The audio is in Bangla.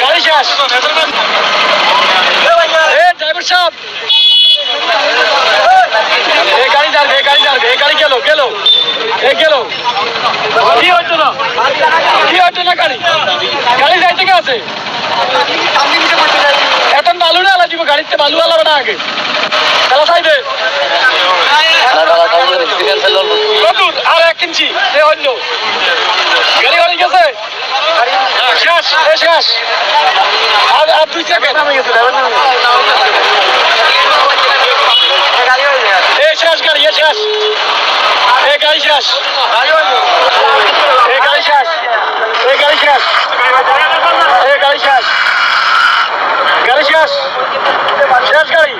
গাড়ি শেষ। ড্রাইভার সাহেব গাড়ি যাবে, গাড়ি যাবে, গাড়ি গেল গেল গেল। কি হইতো না, কি হইতো না, গাড়ি গাড়ি যাইতে কে আছে? এখন বালু না আলা দিব, গাড়িতে বালু আলাবে না আগে খেলা চাইবে। আর 1 ইঞ্চি হইল, গাড়ি গাড়ি গেছে শেষ শেষ। আর 2 সেকেন্ড শেষ, গাড়ি শেষ, গাড়ি শেষ, গাড়ি শেষ, গাড়ি শেষ, গাড়ি শেষ, গাড়ি শেষ, শেষ গাড়ি।